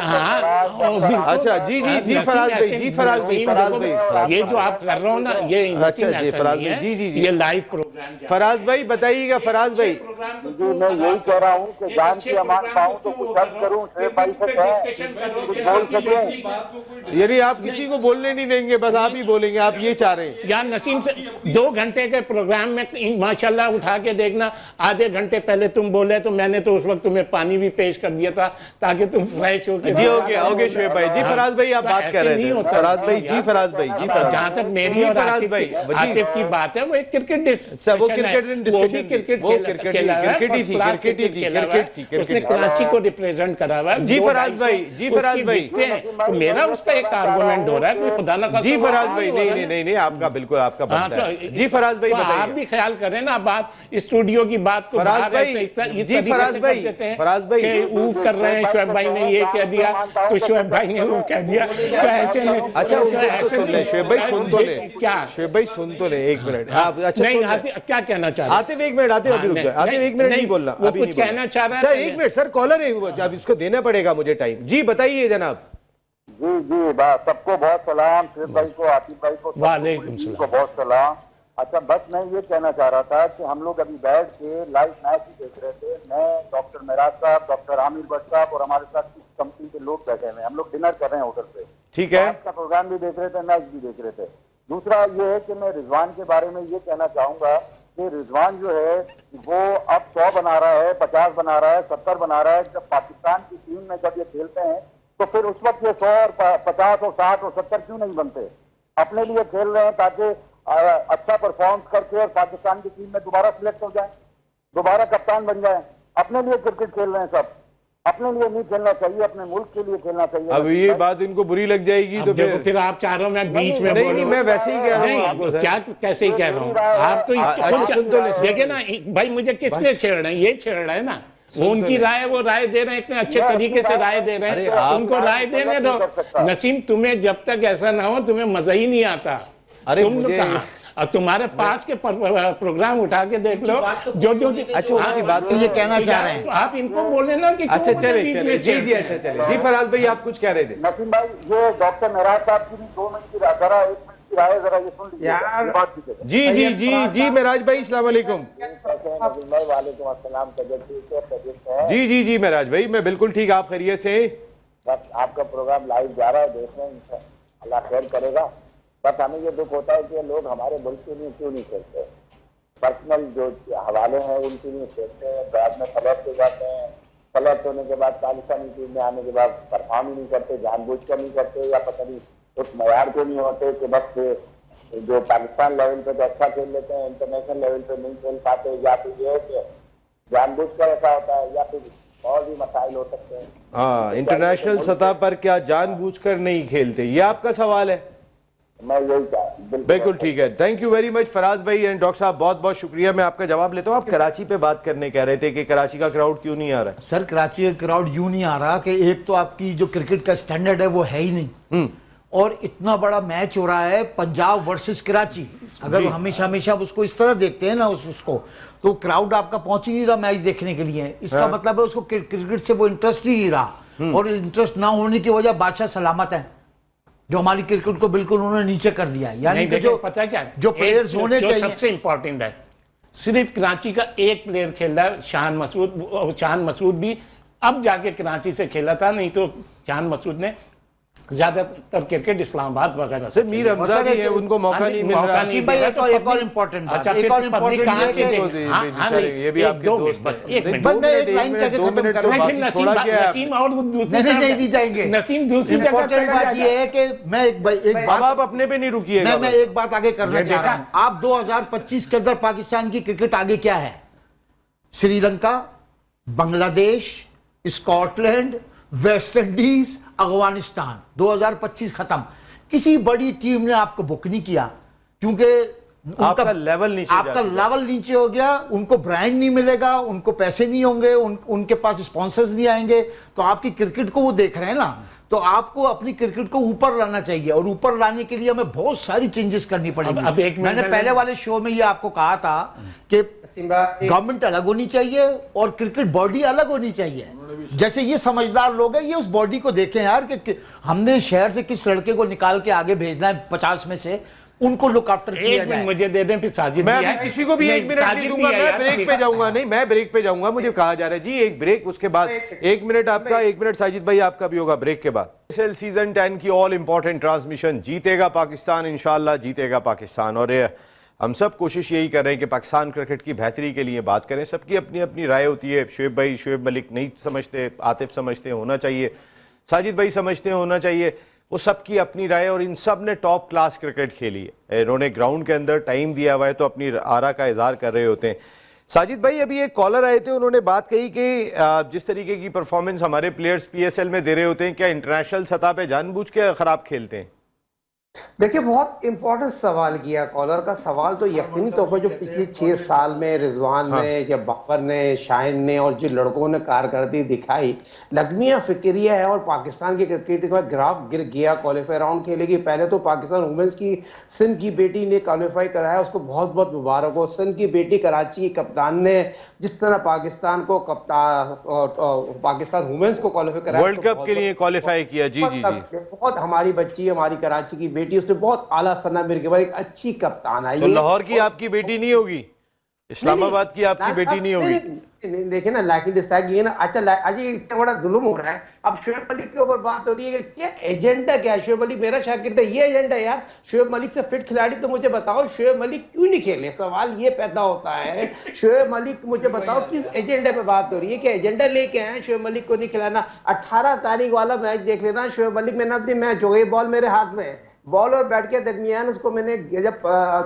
हाँ, बिल्कुल। अच्छा, जी, जी, जी, नसीम, फराज भाई, ऐसे जी, फराज भाई, नसीम, फराज देखो, भाई, फराज ये जो आप कर रहे हो ना, ये अच्छा, नसीम जी, ऐसा फराज नहीं भाई, है, जी, जी, जी। ये लाइव प्रोग्राम जा फराज भाई बताइएगा, फराज भाई। जी मैं यही कह रहा हूँ कि जान की अमान पाऊँ तो कुछ अर्ज करूँ, शुएब भाई से कहें, कुछ बोल सकें। यानी आप किसी को बोलने नहीं देंगे, बस आप ही बोलेंगे, आप ये चाह रहे हैं। यार नसीम से 2 घंटे के प्रोग्राम में माशाल्लाह उठा के देखना, आधे घंटे पहले तुम बोले तो मैंने तो उस वक्त तुम्हें पानी भी पेश कर दिया था ताकि तुम फ्रेश हो के। जी ओके ओके शुएब भाई, जी फराज भाई आप तो बात ऐसे कर रहे नहीं थे। होता फराज भाई, यार। जी फराज भाई, जी फराज जहाँ तक मेरी जी और फराज भाई, आतिफ की बात है, वो एक क्रिकेट सब वो डिस्कशन है, क्रिकेट वो भी डिस्कशन, क्रिकेट वो खेला- क्रिकेट खेला है, क्रिकेट ही first थी, class क्रिकेट ही थी, खेला हुआ है। क्रिकेट थी, क्रिकेट उसने थी। कराची को रिप्रेजेंट करा हुआ है। जी 2 फराज भाई, जी फराज उसकी भाई। विकेटें हैं। तो मेरा उसका एक आर्गुमेंट हो रहा है, कोई खुदा ना जी फराज भाई, नहीं नहीं नहीं नहीं, आपका बिल्कुल आपका हाँ, बनता तो है। जी फराज भाई तो आप बताइए। भी ख्याल करें ना, बात स्टूडियो की बात को फराज बाहर भाई, ऐसे इस जी तरीके फराज से भाई, कर देते हैं फराज भाई। कि ऊफ कर रहे हैं, शुएब भाई ने ये कह दिया तो शुएब भाई ने वो कह दिया, तो ऐसे नहीं। अच्छा तो उनको तो ऐसे सुन ले, नहीं। शुएब भाई सुन तो ले, क्या शुएब भाई सुन तो ले, एक मिनट आप। अच्छा नहीं, सुन ले। आतिफ क्या कहना चाह रहे हैं? आतिफ एक मिनट, आतिफ अभी रुक हाँ, जाए, आतिफ नहीं, एक मिनट नहीं नहीं, बोलना, वो अभी कुछ नहीं बोलना। कहना चाह रहा है सर तो एक ये- मिनट, सर कॉलर है वो, अब इसको देना पड़ेगा मुझे टाइम। जी बताइए जनाब। जी जी सबको बहुत सलाम, शुएब भाई को, आतिफ भाई को, वालेकुम सबको सलाम। बहुत सलाम। अच्छा बस मैं ये कहना चाह रहा था कि हम लोग अभी बैठ के लाइव मैच ही देख रहे थे, मैं डॉक्टर मेराज साहब, डॉक्टर आमिर भट्ट साहब और हमारे साथ कुछ कंपनी के लोग बैठे हुए हैं, हम लोग डिनर कर रहे हैं होटल पे। ठीक है। आज का प्रोग्राम भी देख रहे थे, मैच भी देख रहे थे। दूसरा ये है कि मैं रिजवान के बारे में ये कहना चाहूंगा कि रिजवान जो है वो अब 100 बना रहा है, 50 बना रहा है, 70 बना रहा है। जब पाकिस्तान की टीम में जब ये खेलते हैं तो फिर उस वक्त ये 100 और 50 और 60 और 70 क्यों नहीं बनते? अपने लिए खेल रहे हैं ताकि अच्छा परफॉर्म करके और पाकिस्तान की टीम में दोबारा सिलेक्ट हो जाए, दोबारा कप्तान बन जाए। अपने लिए क्रिकेट खेल रहे हैं सब, अपने लिए नहीं खेलना चाहिए, अपने मुल्क के लिए खेलना चाहिए। अब ये बात इनको बुरी लग जाएगी तो अब देखो फिर आप चाह रहे हो मैं बीच में नहीं बोलूं। नहीं, मैं वैसे ही कह रहा हूँ आपको नहीं, सर। क्या कैसे ही कह रहा हूँ, आप तो अच्छा, सुन तो ले, सुन देखिए ना भाई, मुझे किसने छेड़ रहे हैं? ये छेड़ रहे हैं ना, वो उनकी राय, वो राय दे रहे हैं, इतने अच्छे तरीके से राय दे रहे हैं, उनको राय देने दो। नसीम तुम्हें जब तक ऐसा ना हो तुम्हें मजा ही नहीं आता। अरे तुम लोग मुझे- कहाँ, अब तुम्हारे पास के प्रोग्राम उठा के देख लो, जो जो अच्छा उनकी बात तो ये कहना चाह रहे हैं। तो आप इनको बोले ना कि अच्छा क्यों चले बीच चले, में जी जी, छेड़ते अच्छा हैं? चले। जी फराज भाई आप कुछ कह रहे थे। नसीम भाई ये डॉक्टर मेराज साहब की भी 2 मिनट की जरा 1 मिनट की राय जरा ये सुन लीजिए, यार। बात कीजिए। जी जी जी जी मेराज भाई अस्सलाम वालेकुम। नसीम भाई वालेकुम अस्सलाम, तबियत ठीक है? तबियत है? जी जी जी मेराज भाई मैं बिल्कुल ठीक, आप खैरियत से हैं? बस आपका प्रोग्राम लाइव जा रहा है, देख रहे हैं, इंशाअल्लाह खैर करेगा। बस हमें ये दुख होता है कि लोग हमारे मुल्क के लिए क्यों नहीं खेलते, पर्सनल जो हवाले हैं उनके लिए खेलते हैं, बाद में सेलेक्ट हो जाते हैं, सेलेक्ट होने के बाद पाकिस्तानी टीम में आने के बाद परफॉर्म ही नहीं करते, जानबूझकर नहीं करते, या पता नहीं उस मयार के नहीं होते कि बस जो पाकिस्तान लेवल पे तो अच्छा खेल लेते हैं, इंटरनेशनल लेवल पे नहीं खेल पाते, या फिर ये है कि जानबूझकर ऐसा होता है, या फिर और भी मसाइल हो सकते हैं। हाँ, इंटरनेशनल सतह पर क्या जानबूझकर नहीं खेलते, ये आपका सवाल है? मैं यही चाह बिल्कुल ठीक है, thank you very much Faraz भाई एंड डॉक्टर साहब, बहुत बहुत शुक्रिया। मैं आपका जवाब लेता हूँ। आप कराची पे बात करने कह रहे थे कि कराची का क्राउड क्यों नहीं आ रहा है? सर कराची का क्राउड यूं नहीं आ रहा कि एक तो आपकी जो क्रिकेट का स्टैंडर्ड है वो है ही नहीं, और इतना बड़ा मैच हो रहा है पंजाब वर्सेस कराची, अगर हमेशा हमेशा उसको इस तरह देखते हैं ना उसको, तो क्राउड आपका पहुंच ही नहीं रहा मैच देखने के लिए। इसका मतलब है उसको क्रिकेट से वो इंटरेस्ट ही नहीं रहा, और इंटरेस्ट ना होने की वजह बादशाह सलामत है, जो हमारी क्रिकेट को बिल्कुल उन्होंने नीचे कर दिया है। यानी नहीं, कि देखो, जो पता है क्या, जो प्लेयर्स एक होने जो चाहिए, सबसे इंपॉर्टेंट है, सिर्फ कराची का एक प्लेयर खेल रहा है, शान मसूद। शान मसूद भी अब जाके कराची से खेला था, नहीं तो शान मसूद ने ज्यादातर क्रिकेट इस्लामाबाद वगैरह से। मीर हमजा भी है, उनको मौका नहीं मिल रहा। नहीं भाई दे रहा, एक और इम्पोर्टेंट बात, अच्छा, एक फिर और पब्लिक इम्पोर्टेंट कहाँ ये से है कि देगी? हाँ, हाँ, बेचारे, नहीं, ये भी एक आपके दो दोस्त मिनट, बस हैं। एक मिनट। बस मैं एक लाइन कह के 2 खत्म मिनट कर तो रहा हूँ। बाकी नसीम छोड़ा क्या है? नसीम और दूसरी नहीं तरफ- दी जाएंगे। नसीम दूसरी जगह इम्पोर्टेंट चला बात जाएगा। ये है कि मैं एक अब बात आप अपने पे नहीं रुकिएगा। मैं एक बात आगे करना ये चाह रहा देखा? हूं। आप 2025 के अंदर पाकिस्तान की क्रिकेट आगे क्या है? Sri Lanka, Bangladesh, Scotland, West Indies, Afghanistan. 2025 खत्म। किसी बड़ी टीम ने आपको बुक नहीं किया क्योंकि आपका लेवल नीचे जा आपका चुका। लेवल नीचे हो गया। उनको ब्रांड नहीं मिलेगा, उनको पैसे नहीं होंगे, उनके पास स्पॉन्सर्स नहीं आएंगे, तो आपकी क्रिकेट को वो देख रहे हैं ना। तो आपको अपनी क्रिकेट को ऊपर लाना चाहिए और ऊपर लाने के लिए हमें बहुत सारी चेंजेस करनी पड़ेगी। अब एक मिनट मैंने में- पहले वाले शो में ये आपको कहा था कि गवर्नमेंट अलग होनी चाहिए और क्रिकेट बॉडी अलग होनी चाहिए। जैसे ये समझदार लोग हैं, ये उस बॉडी को देखें यार कि हमने शहर से किस लड़के को निकाल के आगे भेजना है 50 में से, उनको लुक आफ्टर किया एक मिनट जाए। मुझे दे दें, फिर साजिद मैं भी अभी है। किसी को भी नहीं, 1 मिनट नहीं साजिद दूंगा। भी है मैं यार, ब्रेक पे जाऊंगा। नहीं, मैं ब्रेक पे जाऊंगा। मुझे कहा जा रहा है जी एक ब्रेक, उसके बाद 1 मिनट आपका, 1 मिनट साजिद भाई आपका भी होगा ब्रेक के बाद। आईपीएल सीजन 10 की ऑल इंपॉर्टेंट ट्रांसमिशन। जीतेगा पाकिस्तान, इंशाल्लाह जीतेगा पाकिस्तान। और हम सब कोशिश यही कर रहे हैं कि पाकिस्तान क्रिकेट की बेहतरी के लिए बात करें। सबकी अपनी अपनी राय होती है। शुएब मलिक नहीं समझते, आतिफ समझते होना चाहिए, साजिद भाई समझते होना चाहिए। वो सबकी अपनी राय, और इन सब ने टॉप क्लास क्रिकेट खेली है। इन्होंने ग्राउंड के अंदर टाइम दिया हुआ है तो अपनी आरा का इजहार कर रहे होते हैं। साजिद भाई, अभी एक कॉलर आए थे, उन्होंने बात कही कि जिस तरीके की परफॉर्मेंस हमारे प्लेयर्स पीएसएल में दे रहे होते हैं, क्या इंटरनेशनल सतह पे जानबूझ के खराब खेलते हैं? देखिए, बहुत इंपॉर्टेंट सवाल किया कॉलर का। सवाल तो यकीनी तौर पर जो पिछले 6 साल में रिजवान ने या बाबर ने, शाहिन ने और जो लड़कों ने कारकर्दगी दिखाई, लगमिया फिक्रिया है। और पाकिस्तान की क्रिकेट का ग्राफ गिर गया। क्वालिफाई राउंड खेलेगी। पहले तो पाकिस्तान वुमेन्स की सिंध की बेटी ने क्वालिफाई कराया, उसको बहुत बहुत मुबारक हो। सिंध की बेटी कराची की कप्तान ने जिस तरह पाकिस्तान को पाकिस्तान वुमेन्स को क्वालिफाई कराया, वर्ल्ड कप के लिए क्वालिफाई किया। जी जी जी, बहुत हमारी बच्ची, हमारी कराची की बेटी, उसने बहुत आला सन्ना मेरे के बाद एक अच्छी कप्तान आई। तो लाहौर की आपकी बेटी नहीं होगी, इस्लामाबाद की आपकी बेटी नहीं होगी? देखिए ना, लाइक डिसाइड ये ना। अच्छा, आज ये इतना बड़ा जुल्म हो रहा है। अब शुएब मलिक के ऊपर बात हो रही है कि क्या एजेंडा क्या है। शुएब मलिक मेरा शागिर्द है, ये एजेंडा है यार। शुएब मलिक से फिट खिलाड़ी तो मुझे बताओ, शुएब मलिक क्यों नहीं खेले? सवाल ये पैदा होता है। शुएब मलिक मुझे बताओ किस एजेंडा पे बात हो रही है, कि एजेंडा लेके आए शुएब मलिक को नहीं खिलाना। 18 तारीख वाला मैच देख लेना। Shoaib Malik man of the match हो गई। बॉल मेरे हाथ में है, बॉल और बैट के दरमियान उसको मैंने जब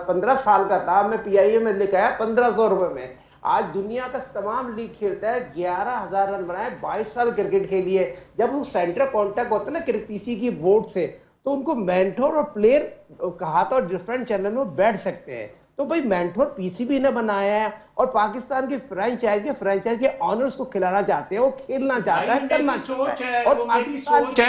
15 साल का था, मैं पीआईए में लेकर आया 1500 रुपए में। आज दुनिया तक तमाम लीग खेलता है, 11,000 रन बनाए, 22 साल क्रिकेट खेली है। जब वो सेंटर कांटेक्ट होता है ना पीसी की बोर्ड से, तो उनको मेंटोर और प्लेयर कहा था और डिफरेंट चैनल में बैठ सकते हैं। तो भाई मेंटोर पीसीबी ने बनाया है और पाकिस्तान की फ्रेंचाइज के ऑनर्स को खिलाना चाहते हैं, वो खेलना चाहता है, करना चाहता है। और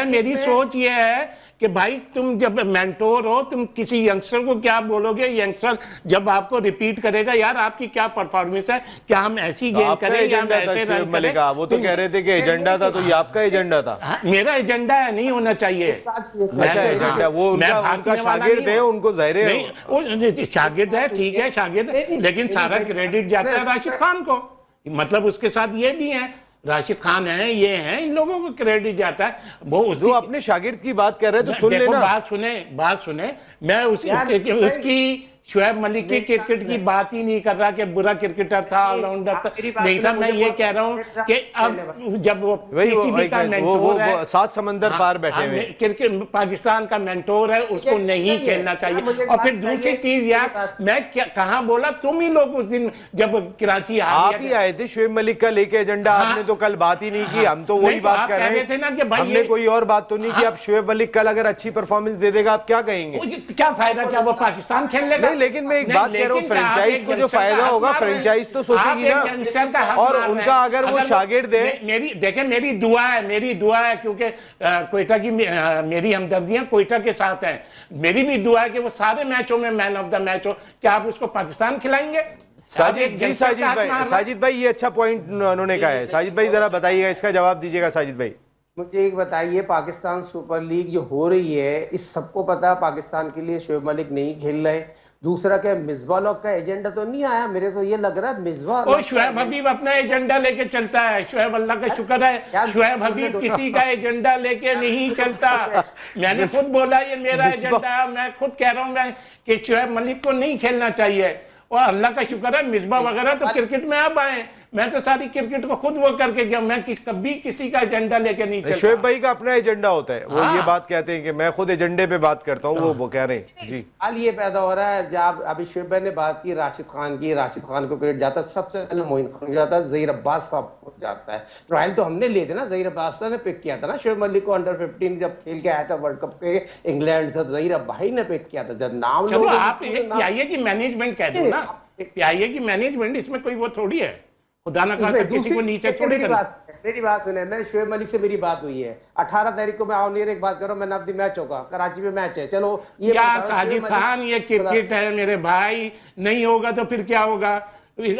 मेरी सोच ये है कि भाई तुम जब मेंटोर हो, तुम किसी यंगस्टर को क्या बोलोगे? यंगस्टर जब आपको रिपीट करेगा, यार आपकी क्या परफॉर्मेंस है, क्या हम ऐसी गेम करें या हम ऐसे रन करें? वो तो कह रहे थे कि एजेंडा था, तो ये आपका एजेंडा था। हाँ, मेरा एजेंडा है, नहीं होना चाहिए। अच्छा, एजेंडा वो उनका शागिर्द है, उनको ज़ाहिर है नहीं, वो शागिर्द है, ठीक है शागिर्द, लेकिन सारा क्रेडिट जाता है राशिद खान को। मतलब उसके साथ ये भी है, राशिद खान है, ये है, इन लोगों को क्रेडिट जाता है। वो उसको अपने शागिर्द की बात कर रहे हैं तो सुन देखो, लेना। बात सुने। मैं उसकी शुएब मलिक की क्रिकेट की बात ही नहीं कर रहा कि बुरा क्रिकेटर था, ऑलराउंडर था, नहीं था। मैं ये कह रहा हूँ कि अब जब वो पीसीबी का मेंटोर है, 7 समंदर पार बैठे हुए क्रिकेट पाकिस्तान का मेंटोर है, उसको नहीं खेलना चाहिए। और फिर दूसरी चीज यार, मैं कहाँ बोला, तुम ही लोग उस दिन जब कराची आप ही आए थे शुएब मलिक का लेके एजेंडा, आपने तो कल बात ही नहीं की। हम तो वही बात कर रहे थे ना कि भाई हमने कोई और बात तो नहीं की। अब शुएब मलिक कल अगर अच्छी परफॉर्मेंस दे देगा, आप क्या कहेंगे? क्या फायदा, क्या वो पाकिस्तान खेल लेगा? लेकिन मैं एक बात कह रहा हूँ, फ्रेंचाइज को जो फायदा होगा, फ्रेंचाइज तो सोचेगी ना। और उनका अगर वो शागिर्द है, मेरी दुआ है क्योंकि कोयटा की मेरी हमदर्दियां कोयटा के साथ हैं। मेरी भी दुआ है कि वो सारे मैचों में मैन ऑफ द मैच हो। क्या आप उसको पाकिस्तान खिलाएंगे? साजिद भाई ये अच्छा पॉइंट उन्होंने कहा है। साजिद भाई जरा बताइएगा, इसका जवाब दीजिएगा साजिद भाई। मुझे एक बताइए, पाकिस्तान सुपर लीग जो हो रही है, इस सबको पता है पाकिस्तान के लिए शुएब मलिक नहीं खेल रहे। दूसरा क्या मिसबा लोग का एजेंडा तो नहीं आया, मेरे तो ये लग रहा है मिसबा वो शुएब हबीब अपना एजेंडा लेके चलता है। शुएब, अल्लाह का शुक्र है, शुएब हबीब किसी का एजेंडा लेके नहीं चलता। मैंने खुद बोला ये मेरा एजेंडा है, मैं खुद कह रहा हूँ मैं कि शुएब मलिक को नहीं खेलना चाहिए। और अल्लाह का शुक्र है मिसबा वगैरह तो क्रिकेट में अब आए। मैं तो सारी क्रिकेट को खुद वो करके गया, मैं कभी किसी का एजेंडा लेके नहीं चलता। शोएब भाई का अपना एजेंडा होता है, वो ये बात कहते हैं कि मैं खुद एजेंडे पे बात करता हूँ, वो कह रहे हैं जी। हाल ये पैदा हो रहा है, जब अभी शोएब भाई ने बात की राशिद खान की, राशिद खान को क्रेडिट जाता है, सबसे पहले मोइन खान को जाता है, जहीर अब्बास साहब को जाता है। ट्रायल तो हमने लिए थे ना, जहीर अब्बास ने पिक किया था ना शोएब मलिक को अंडर 15 जब खेल के आया था वर्ल्ड कप के इंग्लैंड से, जहीर भाई ने पिक किया था। जब नाम चलो आप पीआईए की मैनेजमेंट कह दो ना, पीआईए की मैनेजमेंट, इसमें कोई वो थोड़ी है, खुदा ना खास्ता किसी को नीचे थोड़ी करना। मेरी बात सुने, मैं शोएब मलिक से मेरी बात हुई है 18 तारीख को, मैं ऑनलाइन एक बात करो, मैं नब्दी मैच होगा कराची में, मैच है, चलो ये यार साजिद खान ये क्रिकेट है मेरे भाई, नहीं होगा तो फिर क्या होगा?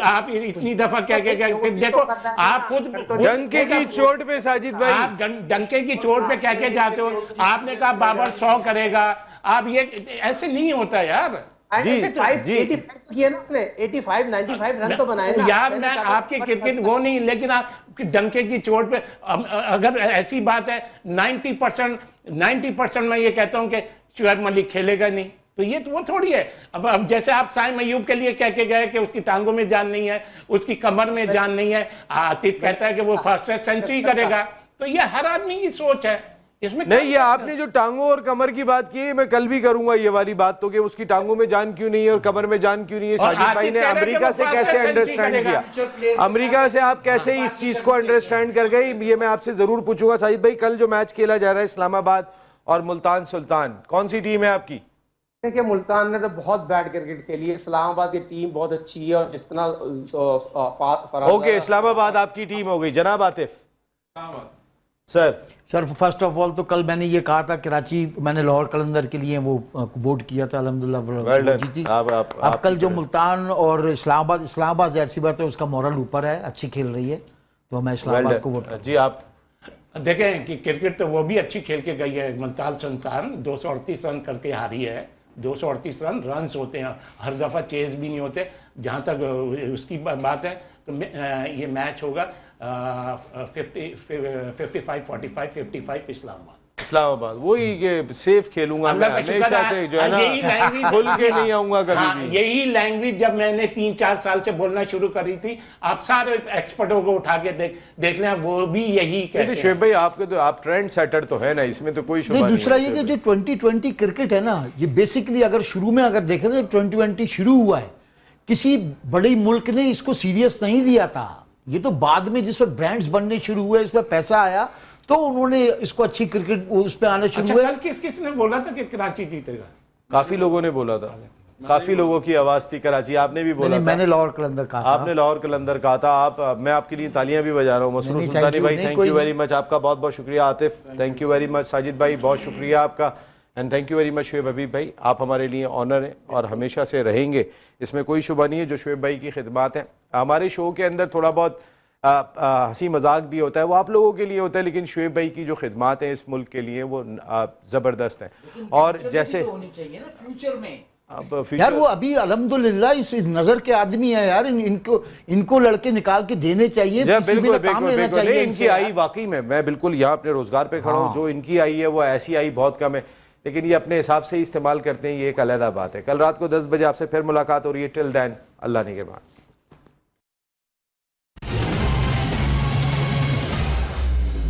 आप इतनी दफा कह के देखो, आप खुद डंके की चोट पे साजिद भाई, आप डंके की चोट पे कह के जाते हो। आपने कहा बाबर 100 करेगा, आप ये ऐसे नहीं होता यार। जी, 85 किए ना उसने, 85 95 रन तो बनाए ना यार। मैं आपकी क्रिकेट वो नहीं, लेकिन आप डंके की चोट पे अगर ऐसी बात है 90% मैं ये कहता हूं कि शुएब मलिक खेलेगा नहीं, तो ये तो वो थोड़ी है। अब जैसे आप साइम अयूब के लिए कह के गए कि उसकी टांगों में जान नहीं है, उसकी कमर में जान नहीं है, आतिफ कहता है कि वो फर्स्ट सेंचुरी करेगा, तो ये हर आदमी की सोच है इसमें। नहीं, ये आपने जो टांगों और कमर की बात की है, मैं कल भी करूंगा ये वाली बात, तो कि उसकी टांगों में जान क्यों नहीं है और कमर में जान क्यों नहीं है। साजिद भाई ने अमेरिका से कैसे अंडरस्टैंड किया, अमेरिका से आप कैसे इस चीज को अंडरस्टैंड कर गए, ये मैं आपसे जरूर पूछूंगा। साजिद भाई, कल जो मैच खेला जा रहा है इस्लामाबाद और मुल्तान सुल्तान, कौन सी टीम है आपकी? देखिए मुल्तान ने तो बहुत बैड क्रिकेट खेली है, इस्लामाबाद की टीम बहुत अच्छी है, और जितना ओके, इस्लामाबाद आपकी टीम हो गई। जनाब Atif sir first of all तो कल मैंने ये कहा था, कराची मैंने लाहौर कलंदर के लिए वो वोट किया था, अल्हम्दुलिल्लाह जीती। अब कल जो मुल्तान और इस्लामाबाद जाहिर सी बात है उसका मॉरल ऊपर है, अच्छी खेल रही है, तो मैं इस्लामाबाद को वोट जी। आप देखें कि क्रिकेट तो वो भी अच्छी खेल के गई है। मुल्तान सुल्तान 238 रन करके हारी है। 238 रन होते हैं, हर दफ़ा चेज भी नहीं होते। जहाँ तक उसकी बात है तो ये मैच होगा 55-45 इस्लामाबाद। वही कि सेफ खेलूंगा मैं हमेशा से, जो है ना खुल के नहीं आऊंगा कभी भी। यही लैंग्वेज जब मैंने 3-4 साल से बोलना शुरू करी थी, आप सारे एक्सपर्टों को उठा के देख लें, वो भी यही कहते हैं। शुएब भाई, आपके तो आप ट्रेंड सेटर तो है ना, इसमें तो कोई शुबा नहीं। दूसरा ये कि जो 2020 क्रिकेट है ना, ये बेसिकली अगर शुरू में अगर देखें तो 2020 शुरू हुआ है, किसी बड़े मुल्क ने इसको सीरियस नहीं लिया था। ये तो बाद में जिस वक्त ब्रांड्स बनने शुरू हुए, इसमें पैसा आया, तो उन्होंने इसको अच्छी क्रिकेट उस पे आने शुरू हुए। कल किसने बोला था कि कराची जीतेगा? काफी लोगों ने बोला था, काफी लोगों की आवाज थी कराची। आपने भी बोला था। मैंने लाहौर कलंदर कहा था। आपने लाहौर कलंदर कहा था। आप, मैं आपके लिए तालियां भी बजा रहा हूँ। मसरूर सुल्तानी भाई, थैंक यू वेरी मच, आपका बहुत बहुत शुक्रिया। Atif, thank you very much. Sajid भाई, बहुत शुक्रिया आपका, and thank you very much. Shoaib Habib भाई, आप हमारे लिए ऑनर हैं और हमेशा से रहेंगे, इसमें कोई शुबा नहीं है। जो शुएब भाई की खिदमत है, हमारे शो के अंदर थोड़ा बहुत हंसी मजाक भी होता है, वो आप लोगों के लिए होता है, लेकिन शुएब भाई की जो खिदमत है इस मुल्क के लिए वो ज़बरदस्त है। और जैसे होनी चाहिए ना फ्यूचर में, अब यार वो अभी अल्हम्दुलिल्लाह इस नजर के आदमी है यार, इनको लड़के निकाल के देने चाहिए, बिल्कुल इनकी आई वाकई में, मैं बिल्कुल यहाँ अपने रोजगार पे खड़ा हूँ। जो इनकी आई है वो ऐसी आई बहुत कम है, लेकिन ये अपने हिसाब से ही इस्तेमाल करते हैं, ये एक अलग बात है। कल रात को 10 बजे आपसे फिर मुलाकात हो रही है। टिल देन, अल्लाह ने के बाद।